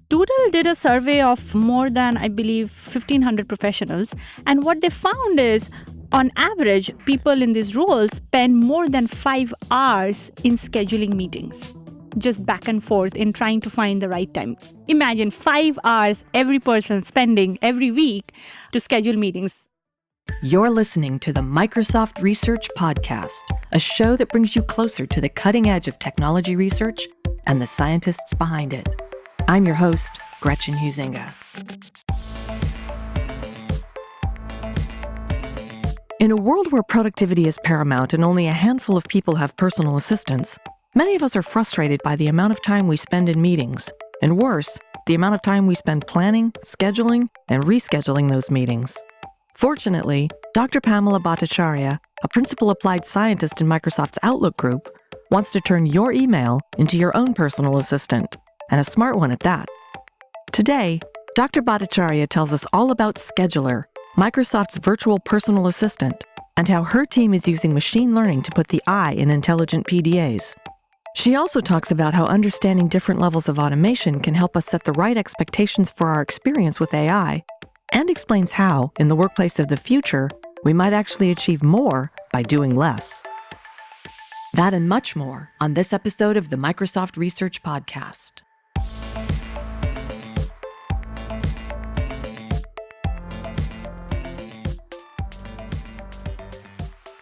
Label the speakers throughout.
Speaker 1: Doodle did a survey of more than, I believe, 1,500 professionals. And what they found is, on average, people in these roles spend more than 5 hours in scheduling meetings, just back and forth in trying to find the right time. Imagine 5 hours every person spending every week to schedule meetings.
Speaker 2: You're listening to the Microsoft Research Podcast, a show that brings you closer to the cutting edge of technology research and the scientists behind it. I'm your host, Gretchen Huizinga. In a world where productivity is paramount and only a handful of people have personal assistants, many of us are frustrated by the amount of time we spend in meetings, and worse, the amount of time we spend planning, scheduling, and rescheduling those meetings. Fortunately, Dr. Pamela Bhattacharya, a principal applied scientist in Microsoft's Outlook group, wants to turn your email into your own personal assistant, and a smart one at that. Today, Dr. Bhattacharya tells us all about Scheduler, Microsoft's virtual personal assistant, and how her team is using machine learning to put the I in Intelligent PDAs. She also talks about how understanding different levels of automation can help us set the right expectations for our experience with AI, and explains how, in the workplace of the future, we might actually achieve more by doing less. That and much more on this episode of the Microsoft Research Podcast.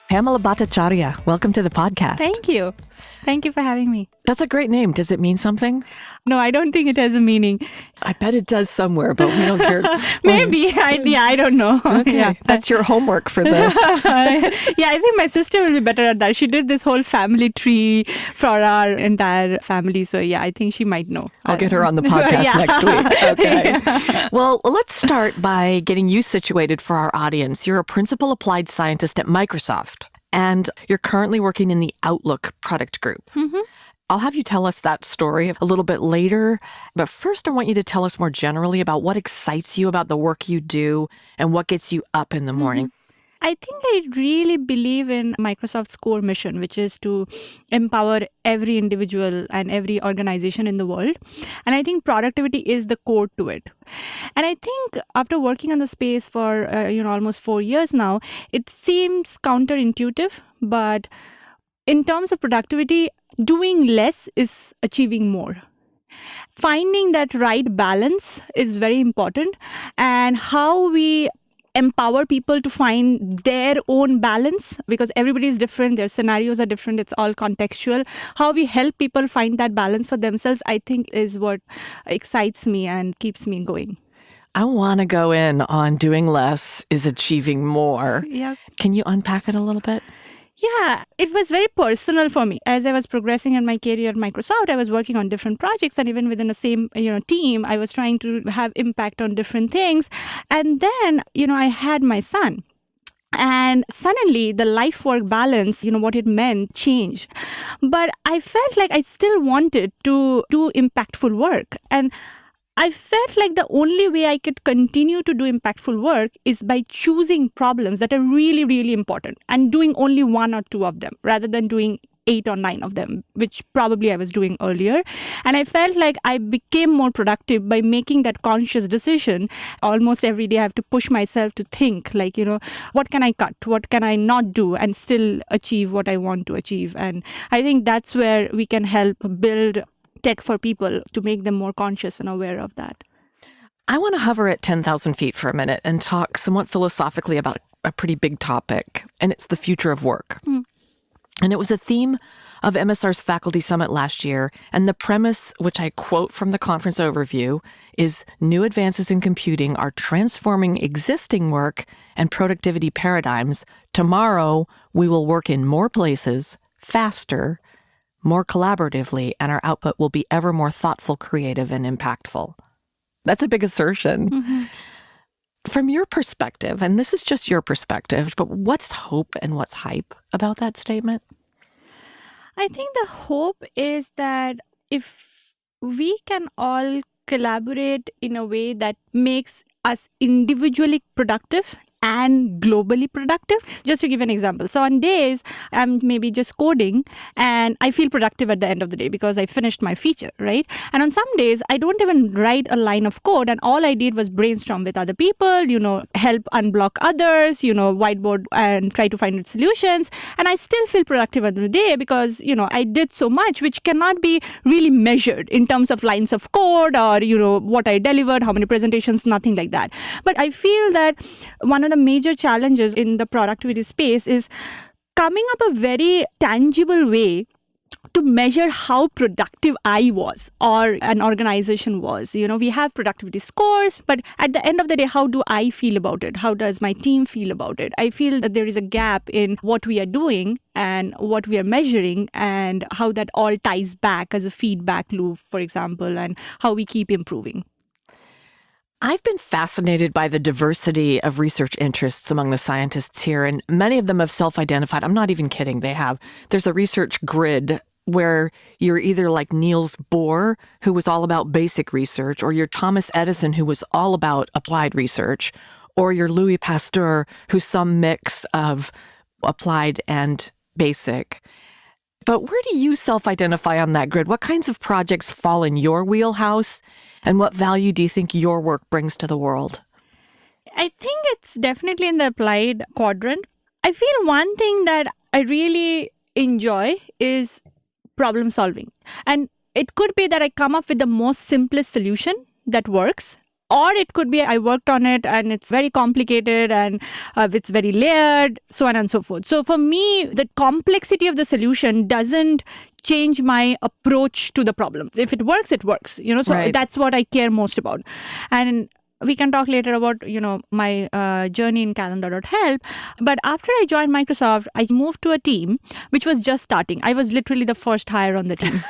Speaker 2: Pamela Bhattacharya, welcome to the podcast.
Speaker 1: Thank you. Thank you for having me.
Speaker 2: That's a great name. Does it mean something?
Speaker 1: No, I don't think it has a meaning.
Speaker 2: I bet it does somewhere, but we don't care.
Speaker 1: Maybe. I don't know.
Speaker 2: Okay,
Speaker 1: Yeah.
Speaker 2: that's your homework for the...
Speaker 1: Yeah, I think my sister will be better at that. She did this whole family tree for our entire family. So yeah, I think she might know.
Speaker 2: I'll get her on the podcast
Speaker 1: Yeah.
Speaker 2: next week. Okay.
Speaker 1: Yeah.
Speaker 2: Well, let's start by getting you situated for our audience. You're a principal applied scientist at Microsoft, and you're currently working in the Outlook product group.
Speaker 1: Mm-hmm.
Speaker 2: I'll have you tell us that story a little bit later, but first I want you to tell us more generally about what excites you about the work you do and what gets you up in the morning.
Speaker 1: I think I really believe in Microsoft's core mission, which is to empower every individual and every organization in the world. And I think productivity is the core to it. And I think after working on the space for almost 4 years now, it seems counterintuitive, but in terms of productivity, doing less is achieving more. Finding that right balance is very important, and how we empower people to find their own balance, because everybody is different, their scenarios are different, it's all contextual. How we help people find that balance for themselves, I think, is what excites me and keeps me going.
Speaker 2: I want to go in on doing less is achieving more.
Speaker 1: Yeah.
Speaker 2: Can you unpack it a little bit?
Speaker 1: Yeah, it was very personal for me. As I was progressing in my career at Microsoft, I was working on different projects, and even within the same team, I was trying to have impact on different things. And then, I had my son. And suddenly the life-work balance, what it meant, changed. But I felt like I still wanted to do impactful work. And I felt like the only way I could continue to do impactful work is by choosing problems that are really, really important and doing only 1 or 2 of them rather than doing 8 or 9 of them, which probably I was doing earlier. And I felt like I became more productive by making that conscious decision. Almost every day I have to push myself to think like, what can I cut? What can I not do and still achieve what I want to achieve? And I think that's where we can help build tech for people to make them more conscious and aware of that.
Speaker 2: I want to hover at 10,000 feet for a minute and talk somewhat philosophically about a pretty big topic, and it's the future of work. And it was a theme of MSR's Faculty Summit last year, and the premise, which I quote from the conference overview, is new advances in computing are transforming existing work and productivity paradigms. Tomorrow, we will work in more places, faster, more collaboratively, and our output will be ever more thoughtful, creative, and impactful. That's a big assertion.
Speaker 1: Mm-hmm.
Speaker 2: From your perspective, and this is just your perspective, but what's hope and what's hype about that statement?
Speaker 1: I think the hope is that if we can all collaborate in a way that makes us individually productive and globally productive. Just to give an example. So on days, I'm maybe just coding and I feel productive at the end of the day because I finished my feature, right? And on some days, I don't even write a line of code and all I did was brainstorm with other people, help unblock others, whiteboard and try to find solutions. And I still feel productive at the day because, I did so much which cannot be really measured in terms of lines of code or, what I delivered, how many presentations, nothing like that. But I feel that one of the major challenges in the productivity space is coming up a very tangible way to measure how productive I was or an organization was. We have productivity scores, but at the end of the day, how do I feel about it? How does my team feel about it? I feel that there is a gap in what we are doing and what we are measuring and how that all ties back as a feedback loop, for example, and how we keep improving.
Speaker 2: I've been fascinated by the diversity of research interests among the scientists here, and many of them have self-identified. I'm not even kidding, they have. There's a research grid where you're either like Niels Bohr, who was all about basic research, or you're Thomas Edison, who was all about applied research, or you're Louis Pasteur, who's some mix of applied and basic. But where do you self-identify on that grid? What kinds of projects fall in your wheelhouse? And what value do you think your work brings to the world?
Speaker 1: I think it's definitely in the applied quadrant. I feel one thing that I really enjoy is problem solving. And it could be that I come up with the most simplest solution that works. Or it could be I worked on it and it's very complicated and it's very layered, so on and so forth. So for me, the complexity of the solution doesn't change my approach to the problem. If it works, it works. So
Speaker 2: Right.
Speaker 1: That's what I care most about. And we can talk later about, my journey in Calendar.help. But after I joined Microsoft, I moved to a team which was just starting. I was literally the first hire on the team.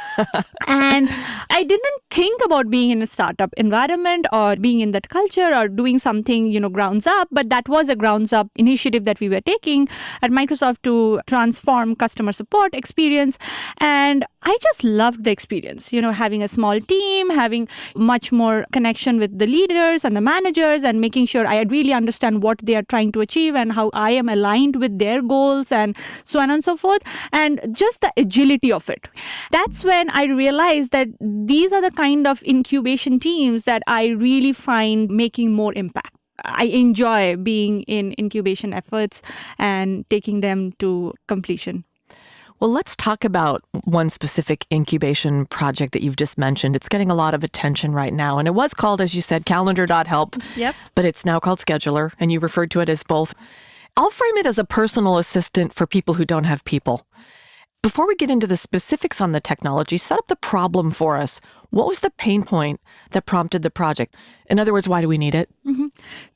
Speaker 1: And I didn't think about being in a startup environment or being in that culture or doing something, grounds up. But that was a grounds up initiative that we were taking at Microsoft to transform customer support experience. And I just loved the experience, having a small team, having much more connection with the leaders and the managers and making sure I really understand what they are trying to achieve and how I am aligned with their goals and so on and so forth. And just the agility of it. That's when I realized that these are the kind of incubation teams that I really find making more impact. I enjoy being in incubation efforts and taking them to completion.
Speaker 2: Well, let's talk about one specific incubation project that you've just mentioned. It's getting a lot of attention right now. And it was called, as you said, Calendar.help.
Speaker 1: Yep.
Speaker 2: But it's now called Scheduler, and you referred to it as both. I'll frame it as a personal assistant for people who don't have people. Before we get into the specifics on the technology, set up the problem for us. What was the pain point that prompted the project? In other words, why do we need it?
Speaker 1: Mm-hmm.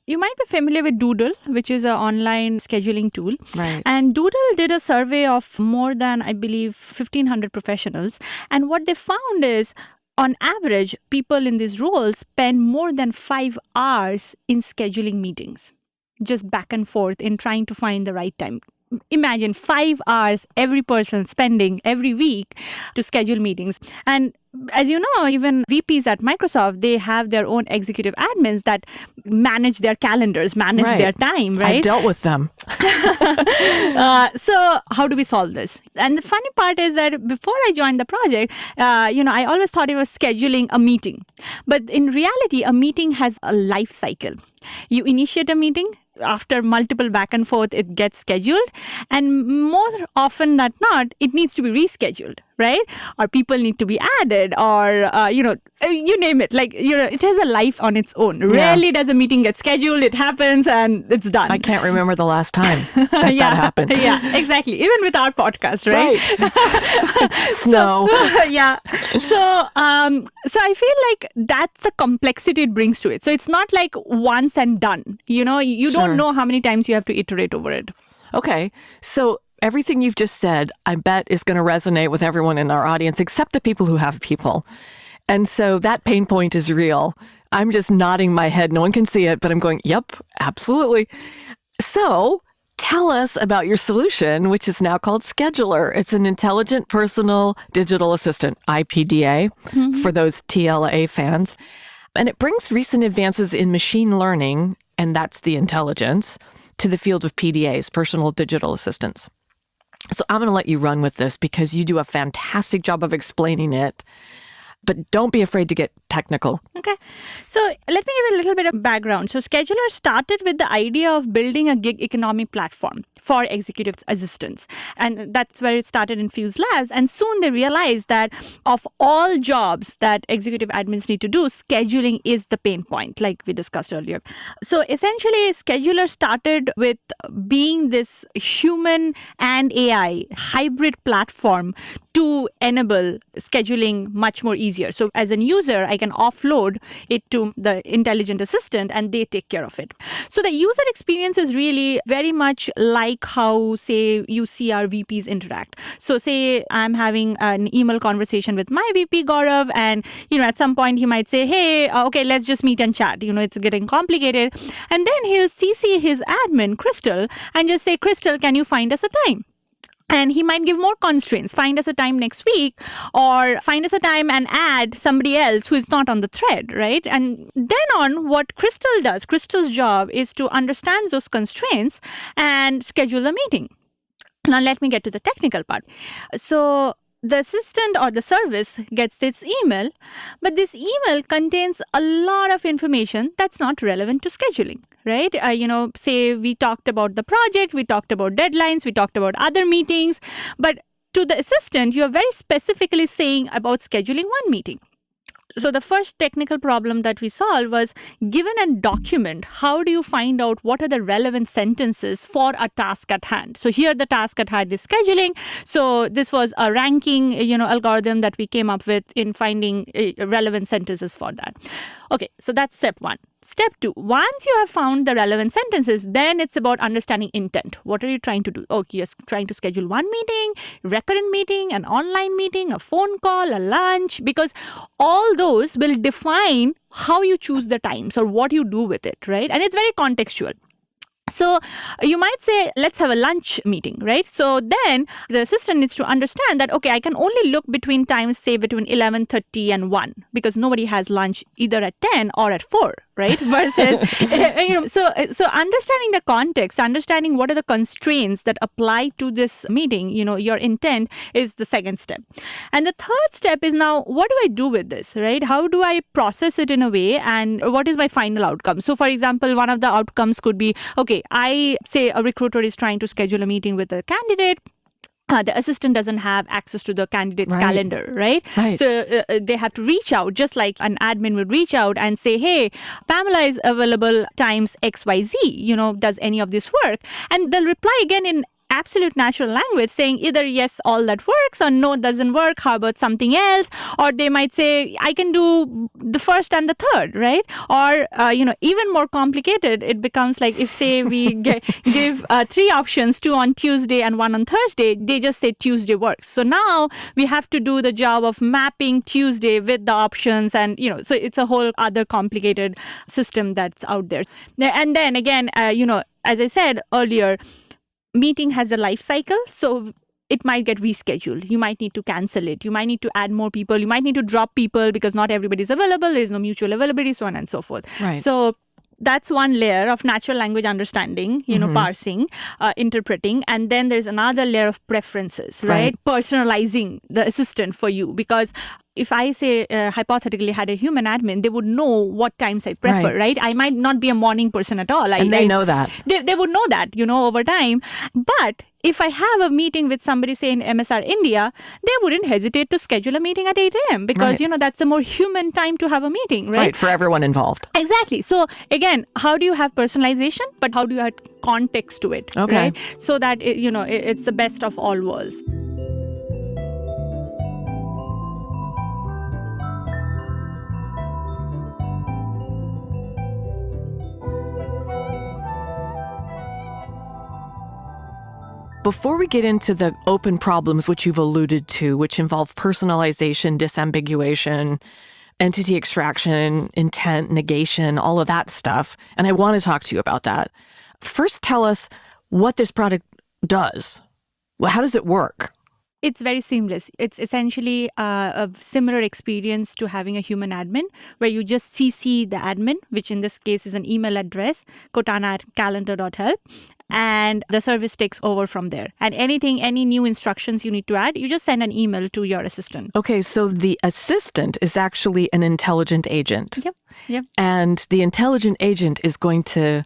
Speaker 1: You might be familiar with Doodle, which is an online scheduling tool.
Speaker 2: Right.
Speaker 1: And Doodle did a survey of more than, I believe, 1,500 professionals. And what they found is, on average, people in these roles spend more than 5 hours in scheduling meetings, just back and forth in trying to find the right time. Imagine 5 hours every person spending every week to schedule meetings. And as you know, even VPs at Microsoft, they have their own executive admins that manage their calendars, manage
Speaker 2: Right.
Speaker 1: their time, right?
Speaker 2: I've dealt with them.
Speaker 1: So how do we solve this? And the funny part is that before I joined the project, I always thought it was scheduling a meeting. But in reality, a meeting has a life cycle. You initiate a meeting. After multiple back and forth, it gets scheduled. And more often than not, it needs to be rescheduled, right? Or people need to be added or, you name it. Like, it has a life on its own. Rarely does a meeting get scheduled. It happens and it's done.
Speaker 2: I can't remember the last time that happened.
Speaker 1: Yeah, exactly. Even with our podcast, right?
Speaker 2: Snow.
Speaker 1: Yeah. So I feel like that's the complexity it brings to it. So it's not like once and done. You don't know how many times you have to iterate over it.
Speaker 2: Okay. So everything you've just said, I bet is going to resonate with everyone in our audience, except the people who have people. And so that pain point is real. I'm just nodding my head. No one can see it, but I'm going, yep, absolutely. So tell us about your solution, which is now called Scheduler. It's an intelligent personal digital assistant, IPDA, for those TLA fans. And it brings recent advances in machine learning, and that's the intelligence, to the field of PDAs, personal digital assistants. So I'm going to let you run with this because you do a fantastic job of explaining it. But don't be afraid to get technical.
Speaker 1: Okay. So let me give a little bit of background. So Scheduler started with the idea of building a gig economy platform for executive assistants. And that's where it started in Fuse Labs. And soon they realized that of all jobs that executive admins need to do, scheduling is the pain point, like we discussed earlier. So essentially, Scheduler started with being this human and AI hybrid platform to enable scheduling much more easier. So as a user, I can offload it to the intelligent assistant and they take care of it. So the user experience is really very much like how, say, you see our VPs interact. So say I'm having an email conversation with my VP, Gaurav, and, at some point he might say, hey, okay, let's just meet and chat. It's getting complicated. And then he'll CC his admin, Crystal, and just say, Crystal, can you find us a time? And he might give more constraints. Find us a time next week, or find us a time and add somebody else who is not on the thread, right? And then on, what Crystal does, Crystal's job is to understand those constraints and schedule a meeting. Now, let me get to the technical part. So the assistant or the service gets this email, but this email contains a lot of information that's not relevant to scheduling, right? Say we talked about the project, we talked about deadlines, we talked about other meetings, but to the assistant, you're very specifically saying about scheduling one meeting. So the first technical problem that we solved was, given a document, how do you find out what are the relevant sentences for a task at hand? So here the task at hand is scheduling. So this was a ranking, algorithm that we came up with in finding relevant sentences for that. Okay, so that's step one. Step two, once you have found the relevant sentences, then it's about understanding intent. What are you trying to do? Oh, you're trying to schedule one meeting, recurrent meeting, an online meeting, a phone call, a lunch, because all those will define how you choose the times or what you do with it, right? And it's very contextual. So you might say, let's have a lunch meeting, right? So then the assistant needs to understand that, okay, I can only look between times, say between 11:30 and 1, because nobody has lunch either at 10 or at 4, right? Versus, so understanding the context, understanding what are the constraints that apply to this meeting, your intent is the second step. And the third step is, now, what do I do with this, right? How do I process it in a way, and what is my final outcome? So for example, one of the outcomes could be, okay, I say a recruiter is trying to schedule a meeting with a candidate. The assistant doesn't have access to the candidate's calendar, right? So they have to reach out, just like an admin would reach out and say, hey, Pamela is available times XYZ, does any of this work? And they'll reply again in absolute natural language saying either yes, all that works, or no, it doesn't work, how about something else? Or they might say, I can do the first and the third, right? Or, even more complicated, it becomes like, if say we give 3 options, 2 on Tuesday and 1 on Thursday, they just say Tuesday works. So now we have to do the job of mapping Tuesday with the options, and, so it's a whole other complicated system that's out there. And then again, as I said earlier, meeting has a life cycle, so it might get rescheduled. You might need to cancel it. You might need to add more people. You might need to drop people because not everybody's available. There's no mutual availability, so on and so forth.
Speaker 2: Right.
Speaker 1: So that's one layer of natural language understanding, parsing, interpreting. And then there's another layer of preferences, right? Personalizing the assistant for you. Because if I say, hypothetically had a human admin, they would know what times I prefer, right? I might not be a morning person at all.
Speaker 2: And they know that.
Speaker 1: They would know that, over time. But if I have a meeting with somebody, say in MSR India, they wouldn't hesitate to schedule a meeting at 8 a.m. because, that's a more human time to have a meeting, right?
Speaker 2: Right, for everyone involved.
Speaker 1: Exactly. So again, how do you have personalization, but how do you add context to it, right? So that, it's the best of all worlds.
Speaker 2: Before we get into the open problems which you've alluded to, which involve personalization, disambiguation, entity extraction, intent, negation, all of that stuff, and I want to talk to you about that. First, tell us what this product does. Well, how does it work?
Speaker 1: It's very seamless. It's essentially a similar experience to having a human admin, where you just CC the admin, which in this case is an email address, Calendar.help, and the service takes over from there. And any new instructions you need to add, you just send an email to your assistant.
Speaker 2: Okay, so the assistant is actually an intelligent agent.
Speaker 1: Yep.
Speaker 2: And the intelligent agent is going to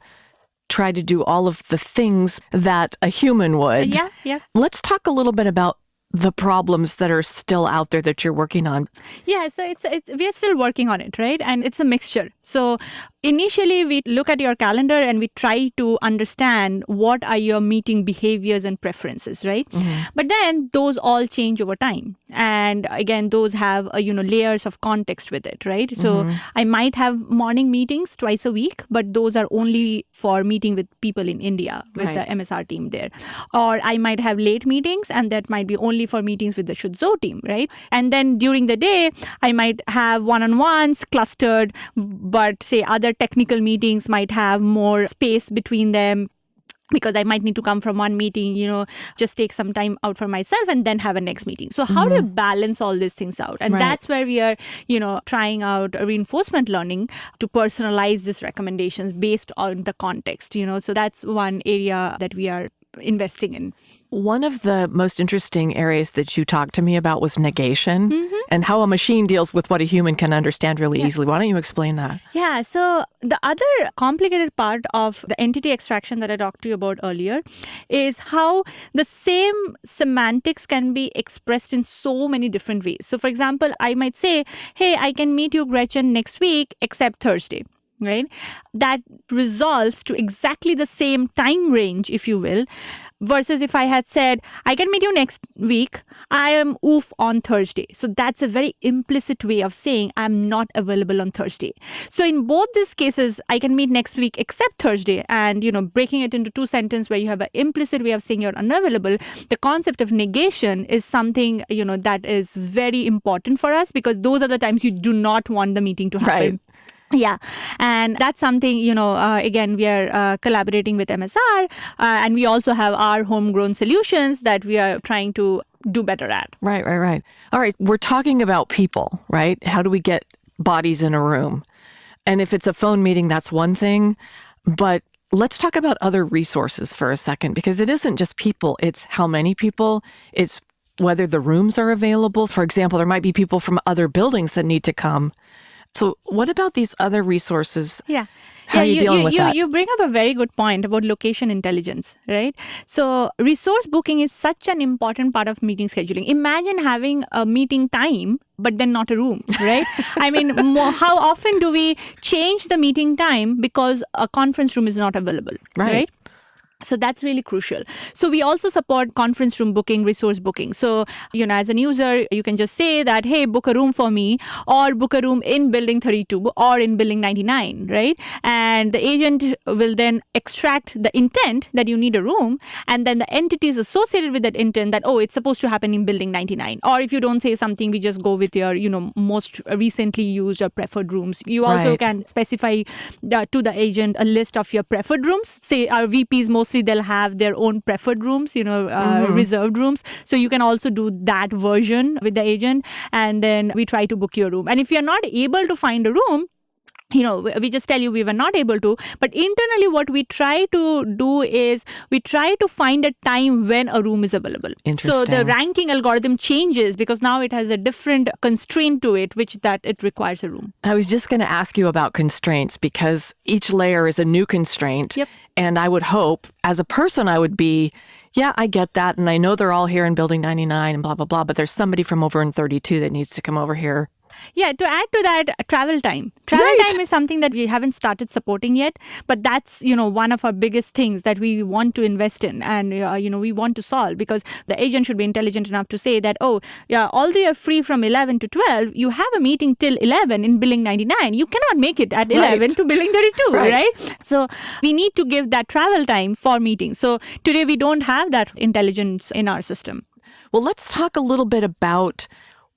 Speaker 2: try to do all of the things that a human would.
Speaker 1: Yeah.
Speaker 2: Let's talk a little bit about the problems that are still out there that you're working on.
Speaker 1: Yeah, so it's we are still working on it, right? And it's a mixture. So initially, we look at your calendar and we try to understand what are your meeting behaviors and preferences, right?
Speaker 2: Mm-hmm.
Speaker 1: But then those all change over time. And again, those have, layers of context with it, right? So I might have morning meetings twice a week, but those are only for meeting with people in India, with
Speaker 2: Right.
Speaker 1: the MSR team there. Or I might have late meetings, and that might be only for meetings with the Shudzo team, right? And then during the day, I might have one-on-ones clustered, but say other technical meetings might have more space between them, because I might need to come from one meeting, just take some time out for myself and then have a next meeting. So how do you balance all these things out? And
Speaker 2: Right.
Speaker 1: that's where we are, trying out reinforcement learning to personalize these recommendations based on the context, So that's one area that we are investing in.
Speaker 2: One of the most interesting areas that you talked to me about was negation and how a machine deals with what a human can understand really easily. Why don't you explain that?
Speaker 1: Yeah, so the other complicated part of the entity extraction that I talked to you about earlier is how the same semantics can be expressed in so many different ways. So for example, I might say, hey, I can meet you, Gretchen, next week, except Thursday. Right? That resolves to exactly the same time range, if you will, versus if I had said, I can meet you next week, I am oof on Thursday. So that's a very implicit way of saying I'm not available on Thursday. So in both these cases, I can meet next week except Thursday, and, breaking it into two sentences where you have an implicit way of saying you're unavailable. The concept of negation is something, that is very important for us, because those are the times you do not want the meeting to happen.
Speaker 2: Right.
Speaker 1: Yeah. And that's something, again, we are collaborating with MSR, and we also have our homegrown solutions that we are trying to do better at.
Speaker 2: Right. All right. We're talking about people, right? How do we get bodies in a room? And if it's a phone meeting, that's one thing. But let's talk about other resources for a second, because it isn't just people. It's how many people. It's whether the rooms are available. For example, there might be people from other buildings that need to come. So what about these other resources?
Speaker 1: Yeah.
Speaker 2: How are you dealing with that?
Speaker 1: You bring up a very good point about location intelligence, right? So resource booking is such an important part of meeting scheduling. Imagine having a meeting time, but then not a room, right? I mean, how often do we change the meeting time because a conference room is not available, right? So that's really crucial. So we also support conference room booking, resource booking. So, as an user, you can just say that, hey, book a room for me, or book a room in building 32 or in building 99, right? And the agent will then extract the intent that you need a room, and then the entities associated with that intent that, oh, it's supposed to happen in building 99. Or if you don't say something, we just go with your, most recently used or preferred rooms. You also can specify to the agent a list of your preferred rooms. Say our VPs mostly they'll have their own preferred rooms, reserved rooms. So you can also do that version with the agent, and then we try to book your room. And if you're not able to find a room, we just tell you we were not able to. But internally, what we try to do is we try to find a time when a room is available. So the ranking algorithm changes because now it has a different constraint to it, which that it requires a room.
Speaker 2: I was just going to ask you about constraints, because each layer is a new constraint.
Speaker 1: Yep.
Speaker 2: And I would hope, as a person, I would be, yeah, I get that. And I know they're all here in building 99 and blah, blah, blah. But there's somebody from over in 32 that needs to come over here.
Speaker 1: Yeah, to add to that, travel time. Travel time is something that we haven't started supporting yet, but that's, one of our biggest things that we want to invest in and, we want to solve, because the agent should be intelligent enough to say that, oh, yeah, although you're free from 11 to 12, you have a meeting till 11 in billing 99. You cannot make it at 11 to billing 32, right? So we need to give that travel time for meetings. So today we don't have that intelligence in our system.
Speaker 2: Well, let's talk a little bit about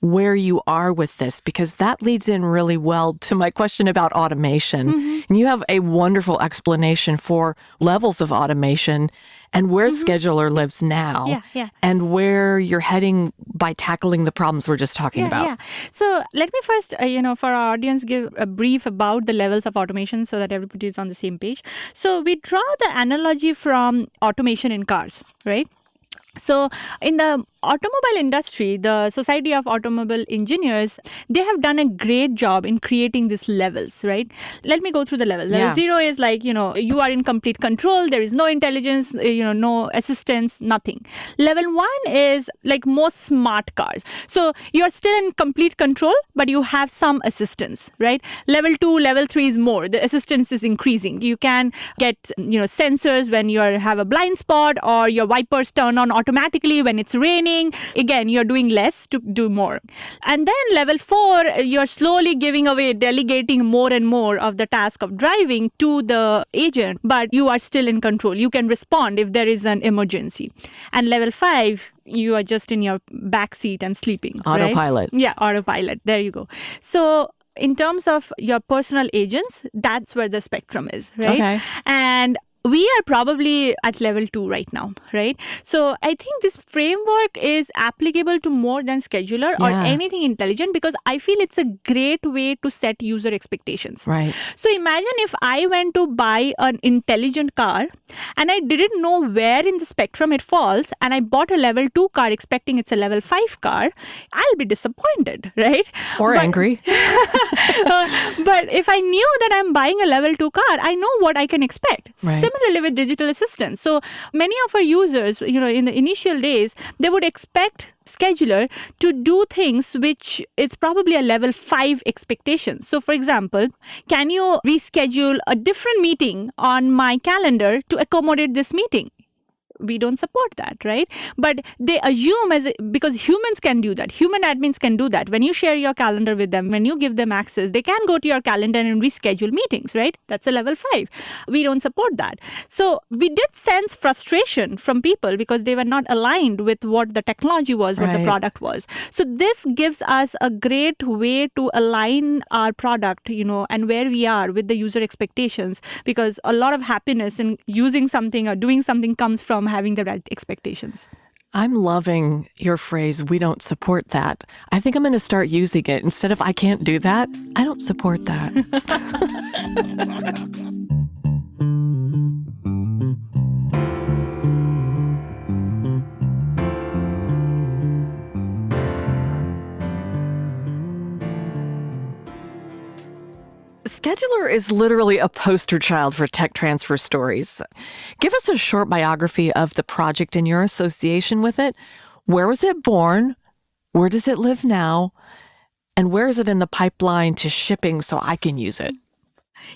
Speaker 2: where you are with this, because that leads in really well to my question about automation. And you have a wonderful explanation for levels of automation and where Scheduler lives now and where you're heading by tackling the problems we're just talking about.
Speaker 1: Yeah. So let me first, for our audience, give a brief about the levels of automation so that everybody is on the same page. So we draw the analogy from automation in cars, right? So in the automobile industry, the Society of Automobile Engineers, they have done a great job in creating these levels, right? Let me go through the levels. Level 0 is like, you are in complete control. There is no intelligence, no assistance, nothing. Level 1 is like most smart cars. So you're still in complete control, but you have some assistance, right? Level 2, level 3 is more. The assistance is increasing. You can get, sensors when you have a blind spot, or your wipers turn on automatically when it's raining. Again, you're doing less to do more. And then level 4, you're slowly giving away, delegating more and more of the task of driving to the agent, but you are still in control. You can respond if there is an emergency. And level 5, you are just in your back seat and sleeping.
Speaker 2: Autopilot.
Speaker 1: Right? Yeah, autopilot. There you go. So in terms of your personal agents, that's where the spectrum is, right?
Speaker 2: Okay.
Speaker 1: And we are probably at level 2 right now, right? So I think this framework is applicable to more than scheduler or anything intelligent, because I feel it's a great way to set user expectations.
Speaker 2: Right.
Speaker 1: So imagine if I went to buy an intelligent car and I didn't know where in the spectrum it falls, and I bought a level 2 car expecting it's a level 5 car, I'll be disappointed, right?
Speaker 2: Or angry.
Speaker 1: But if I knew that I'm buying a level 2 car, I know what I can expect.
Speaker 2: Right.
Speaker 1: Similarly with digital assistants. So many of our users, in the initial days, they would expect scheduler to do things which it's probably a level 5 expectation. So for example, can you reschedule a different meeting on my calendar to accommodate this meeting? We don't support that, right? But they assume because humans can do that. Human admins can do that. When you share your calendar with them, when you give them access, they can go to your calendar and reschedule meetings, right? That's a level 5. We don't support that. So we did sense frustration from people because they were not aligned with what the technology was, what the product was. So this gives us a great way to align our product, and where we are with the user expectations, because a lot of happiness in using something or doing something comes from having the right expectations.
Speaker 2: I'm loving your phrase, we don't support that. I think I'm going to start using it. Instead of I can't do that, I don't support that. Scheduler is literally a poster child for tech transfer stories. Give us a short biography of the project and your association with it. Where was it born? Where does it live now? And where is it in the pipeline to shipping so I can use it?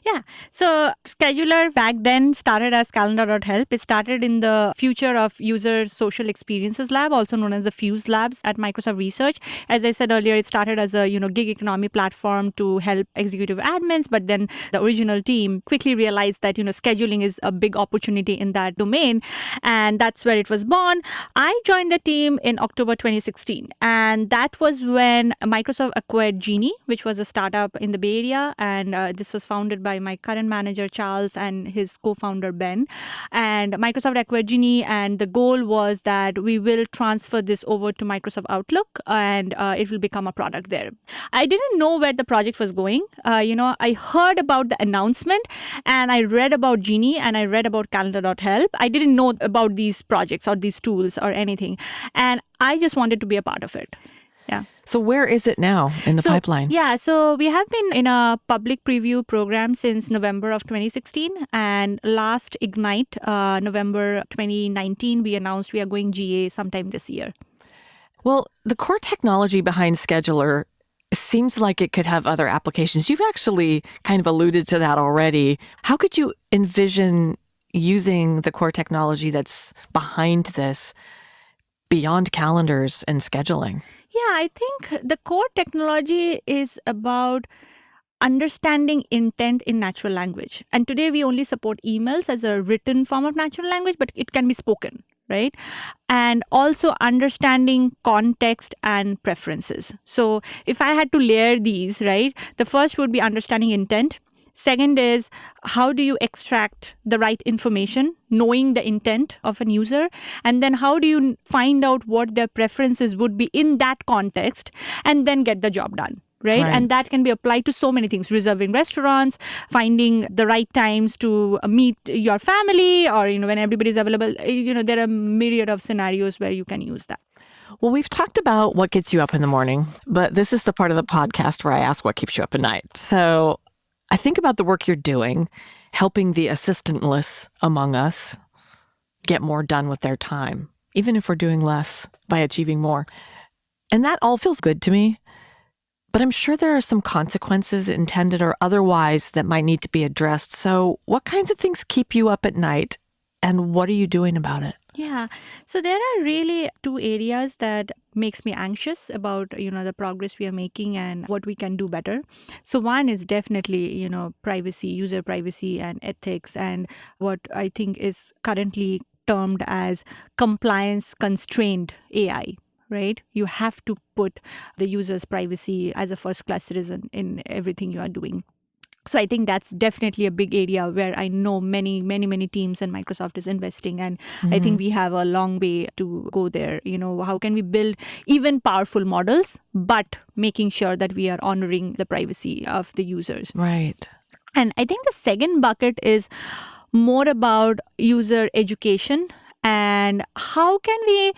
Speaker 1: Yeah. So Scheduler back then started as Calendar.help. It started in the Future of User Social Experiences Lab, also known as the FUSE Labs at Microsoft Research. As I said earlier, it started as a gig economy platform to help executive admins, but then the original team quickly realized that scheduling is a big opportunity in that domain, and that's where it was born. I joined the team in October 2016, and that was when Microsoft acquired Genie, which was a startup in the Bay Area, and this was founded by my current manager, Charles, and his co-founder, Ben. And Microsoft acquired Genie, and the goal was that we will transfer this over to Microsoft Outlook, and it will become a product there. I didn't know where the project was going. I heard about the announcement, and I read about Genie, and I read about Calendar.help. I didn't know about these projects or these tools or anything. And I just wanted to be a part of it. Yeah.
Speaker 2: So where is it now in the pipeline?
Speaker 1: Yeah, so we have been in a public preview program since November of 2016. And last Ignite, November 2019, we announced we are going GA sometime this year.
Speaker 2: Well, the core technology behind Scheduler seems like it could have other applications. You've actually kind of alluded to that already. How could you envision using the core technology that's behind this beyond calendars and scheduling?
Speaker 1: Yeah, I think the core technology is about understanding intent in natural language. And today we only support emails as a written form of natural language, but it can be spoken, right? And also understanding context and preferences. So if I had to layer these, right, the first would be understanding intent. Second is how do you extract the right information, knowing the intent of a user? And then how do you find out what their preferences would be in that context and then get the job done? Right?
Speaker 2: Right.
Speaker 1: And that can be applied to so many things, reserving restaurants, finding the right times to meet your family, or, when everybody's available. There are a myriad of scenarios where you can use that.
Speaker 2: Well, we've talked about what gets you up in the morning, but this is the part of the podcast where I ask what keeps you up at night. So I think about the work you're doing, helping the assistantless among us get more done with their time, even if we're doing less by achieving more. And that all feels good to me. But I'm sure there are some consequences, intended or otherwise, that might need to be addressed. So what kinds of things keep you up at night, and what are you doing about it?
Speaker 1: Yeah. So there are really two areas that makes me anxious about, the progress we are making and what we can do better. So one is definitely, privacy, user privacy and ethics, and what I think is currently termed as compliance constrained AI. Right? You have to put the user's privacy as a first-class citizen in everything you are doing. So I think that's definitely a big area where I know many, many, many teams and Microsoft is investing. And I think we have a long way to go there. How can we build even powerful models, but making sure that we are honoring the privacy of the users.
Speaker 2: Right.
Speaker 1: And I think the second bucket is more about user education and how can we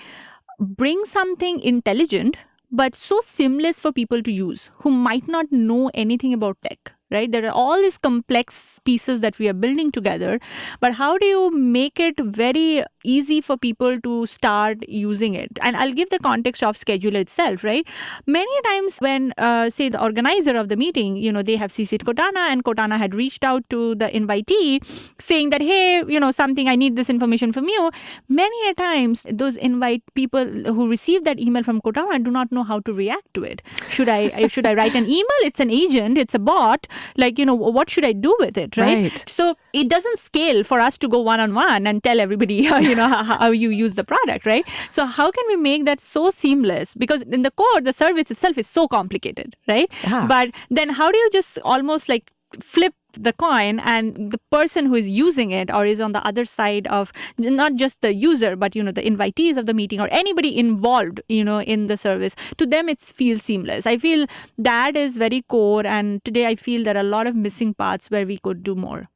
Speaker 1: bring something intelligent but so seamless for people to use who might not know anything about tech, right? There are all these complex pieces that we are building together, but how do you make it very easy for people to start using it? And I'll give the context of scheduler itself, right? Many times when, say, the organizer of the meeting, they have CC'd Cortana, and Cortana had reached out to the invitee saying that, hey, something, I need this information from you. Many a times, those invite people who receive that email from Cortana do not know how to react to it. Should I write an email? It's an agent. It's a bot. What should I do with it, right? So it doesn't scale for us to go one-on-one and tell everybody, how you use the product, right? So how can we make that so seamless? Because in the core, the service itself is so complicated, right?
Speaker 2: Yeah.
Speaker 1: But then how do you just almost flip the coin, and the person who is using it or is on the other side of not just the user, but, the invitees of the meeting or anybody involved, in the service, to them it feels seamless. I feel that is very core. And today I feel there are a lot of missing parts where we could do more.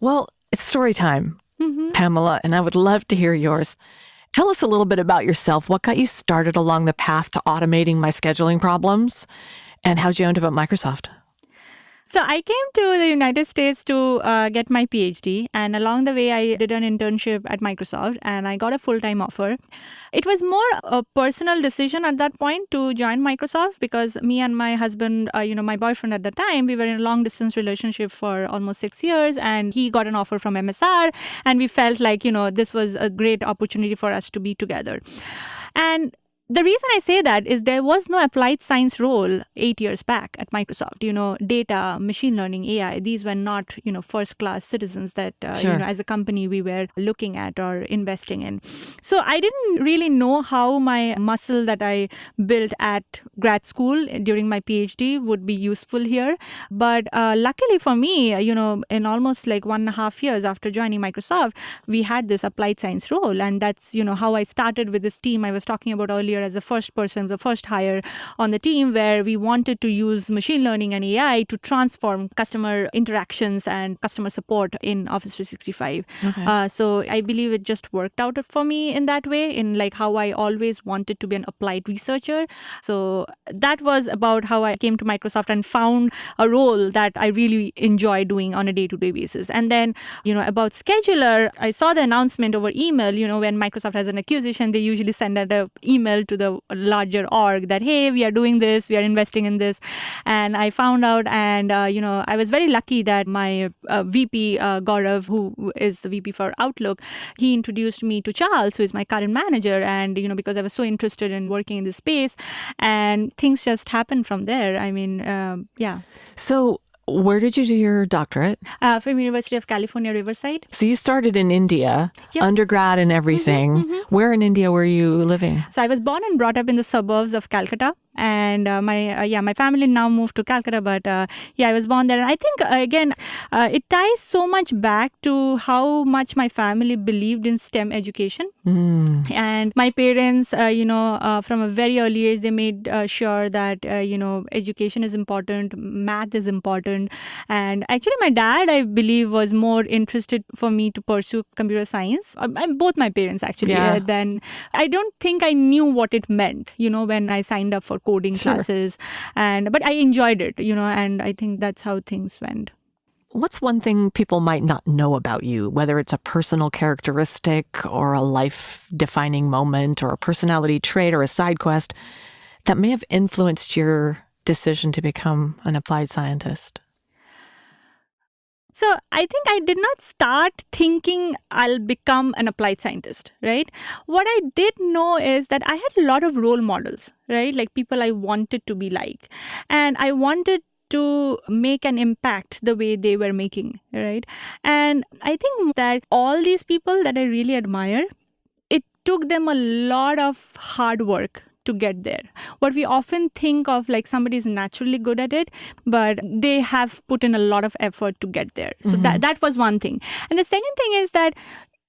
Speaker 2: Well, it's story time, Pamela, and I would love to hear yours. Tell us a little bit about yourself. What got you started along the path to automating my scheduling problems? And how'd you end up at Microsoft?
Speaker 1: So I came to the United States to get my PhD, and along the way I did an internship at Microsoft, and I got a full-time offer. It was more a personal decision at that point to join Microsoft because me and my husband, my boyfriend at the time, we were in a long-distance relationship for almost 6 years, and he got an offer from MSR, and we felt like, this was a great opportunity for us to be together. And the reason I say that is there was no applied science role 8 years back at Microsoft. Data, machine learning, AI, these were not, first-class citizens that, as a company we were looking at or investing in. So I didn't really know how my muscle that I built at grad school during my PhD would be useful here. But luckily for me, in almost 1.5 years after joining Microsoft, we had this applied science role. And that's, how I started with this team I was talking about earlier as the first person, the first hire on the team, where we wanted to use machine learning and AI to transform customer interactions and customer support in Office 365.
Speaker 2: Okay.
Speaker 1: So I believe it just worked out for me in that way, in how I always wanted to be an applied researcher. So that was about how I came to Microsoft and found a role that I really enjoy doing on a day-to-day basis. And then, about scheduler, I saw the announcement over email. When Microsoft has an acquisition, they usually send out an email to the larger org that, hey, we are doing this, we are investing in this. And I found out, and, I was very lucky that my VP, Gaurav, who is the VP for Outlook, he introduced me to Charles, who is my current manager. And, because I was so interested in working in this space, and things just happened from there. I mean, yeah.
Speaker 2: So Where did you do your doctorate?
Speaker 1: From University of California, Riverside.
Speaker 2: So you started in India,
Speaker 1: Yep.
Speaker 2: undergrad and everything. Where in India were you living?
Speaker 1: So I was born and brought up in the suburbs of Calcutta, and my family now moved to Calcutta. But I was born there, and I think again, it ties so much back to how much my family believed in STEM education. And my parents, from a very early age, they made sure that education is important, math is important, and actually, my dad, I believe, was more interested for me to pursue computer science. Both my parents actually.
Speaker 2: Yeah.
Speaker 1: Then I don't think I knew what it meant, when I signed up for coding classes, but I enjoyed it, and I think that's how things went.
Speaker 2: What's one thing people might not know about you, whether it's a personal characteristic or a life-defining moment or a personality trait or a side quest that may have influenced your decision to become an applied scientist?
Speaker 1: So I think I did not start thinking I'll become an applied scientist, right? What I did know is that I had a lot of role models, right? Like people I wanted to be like. And I wanted to make an impact the way they were making, right? And I think that all these people that I really admire, it took them a lot of hard work to get there. What we often think of like somebody is naturally good at it, but they have put in a lot of effort to get there. So that was one thing. And the second thing is that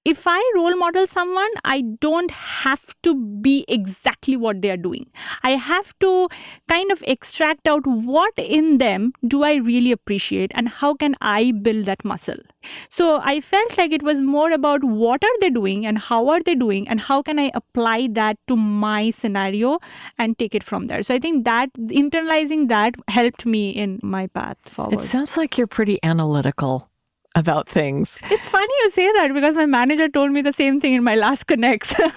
Speaker 1: if I role model someone, I don't have to be exactly what they are doing. I have to kind of extract out what in them do I really appreciate and how can I build that muscle. So I felt like it was more about what are they doing and how are they doing and how can I apply that to my scenario and take it from there. So I think that internalizing that helped me in my path forward.
Speaker 2: It sounds like you're pretty analytical about things.
Speaker 1: It's funny you say that because my manager told me the same thing in my last Connects. Because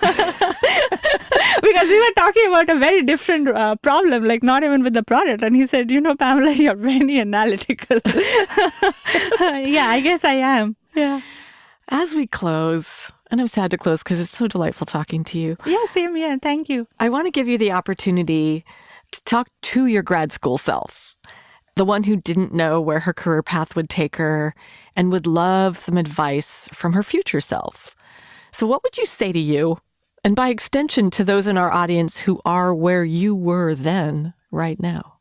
Speaker 1: we were talking about a very different problem, like not even with the product. And he said, Pamela, you're very analytical. Yeah, I guess I am. Yeah.
Speaker 2: As we close, and I'm sad to close because it's so delightful talking to you.
Speaker 1: Yeah, same here. Thank you.
Speaker 2: I want to give you the opportunity to talk to your grad school self, the one who didn't know where her career path would take her and would love some advice from her future self. So what would you say to you? And by extension, to those in our audience who are where you were then, right now?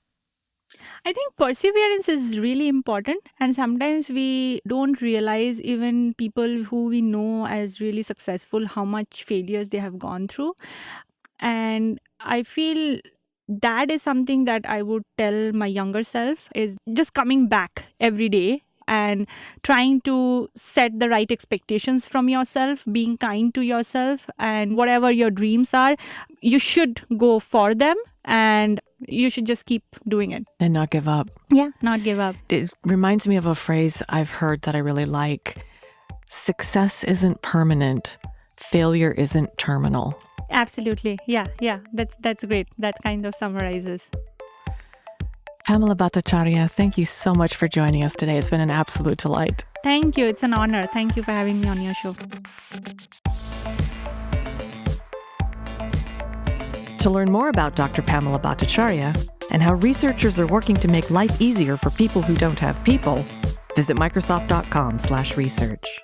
Speaker 1: I think perseverance is really important. And sometimes we don't realize, even people who we know as really successful, how much failures they have gone through. And I feel that is something that I would tell my younger self, is just coming back every day and trying to set the right expectations from yourself, being kind to yourself, and whatever your dreams are, you should go for them and you should just keep doing it.
Speaker 2: And not give up.
Speaker 1: Yeah, not give up.
Speaker 2: It reminds me of a phrase I've heard that I really like. Success isn't permanent. Failure isn't terminal.
Speaker 1: Absolutely. Yeah. That's great. That kind of summarizes.
Speaker 2: Pamela Bhattacharya, thank you so much for joining us today. It's been an absolute delight.
Speaker 1: Thank you. It's an honor. Thank you for having me on your show.
Speaker 2: To learn more about Dr. Pamela Bhattacharya and how researchers are working to make life easier for people who don't have people, visit Microsoft.com/research.